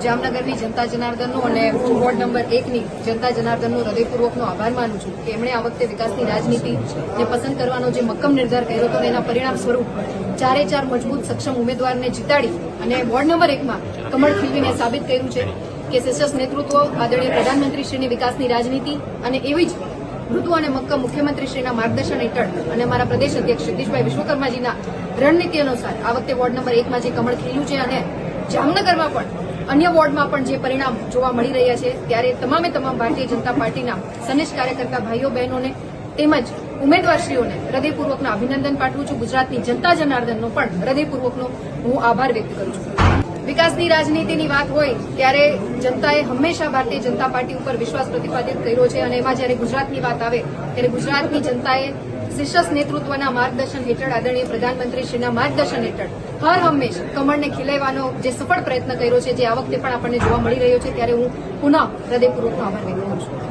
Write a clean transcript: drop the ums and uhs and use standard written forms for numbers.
જામનગરની જનતા જનાર્દનનો અને ward number 1ની જનતા જનાર્દનનો હૃદયપૂર્વકનો આભાર માનું છું કે એમણે આ વખતે વિકાસની રાજનીતિને પસંદ કરવાનો જે મક્કમ નિર્ધાર કર્યો હતો અને એના પરિણામ સ્વરૂપ 4 મજબૂત સક્ષમ ઉમેદવારને જીતાડી અને વોર્ડ નંબર 1માં કમળ ખીલવીને સાબિત કર્યું છે કે શીર્ષસ્થ નેતૃત્વ આદરણીય પ્રધાનમંત્રીશ્રીની વિકાસની રાજનીતિ અને એવી જ મૃદુ અને મક્કમ મુખ્યમંત્રીશ્રીના માર્ગદર્શન હેઠળ અને અમારા પ્રદેશ અધ્યક્ષ જગદીશભાઈ વિશ્વકર્માજીના રણનીતિ અનુસાર આ વખતે વોર્ડ નંબર 1માં જે કમળ ખીલ્યું છે અને જામનગરમાં પણ અન્ય વોર્ડમાં પણ જે પરિણામ જોવા મળી રહ્યા છે ત્યારે તમામ ભારતીય જનતા પાર્ટીના સનિષ્ઠ કાર્યકર્તા ભાઈઓ બહેનોને તેમજ ઉમેદવારશ્રીઓને હૃદયપૂર્વકનો અભિનંદન પાઠવું છું. ગુજરાતની જનતા જનાર્દનનો પણ હૃદયપૂર્વકનો હું આભાર વ્યક્ત કરું છું. વિકાસની રાજનીતિની વાત હોય ત્યારે જનતાએ હંમેશા ભારતીય જનતા પાર્ટી ઉપર વિશ્વાસ પ્રતિપાદિત કર્યો છે અને એમાં જ્યારે ગુજરાતની વાત આવે ત્યારે ગુજરાતની જનતાએ શીર્ષસ્થ નેતૃત્વના માર્ગદર્શન હેઠળ આદરણીય પ્રધાનમંત્રીશ્રીના માર્ગદર્શન હેઠળ હર હંમેશ કમળને ખીલવવાનો જે સફળ પ્રયત્ન કર્યો છે જે આ વખતે પણ આપણને જોવા મળી રહ્યો છે ત્યારે હું પુનઃ હૃદયપૂર્વકનો આભાર વ્યક્ત કરું છું.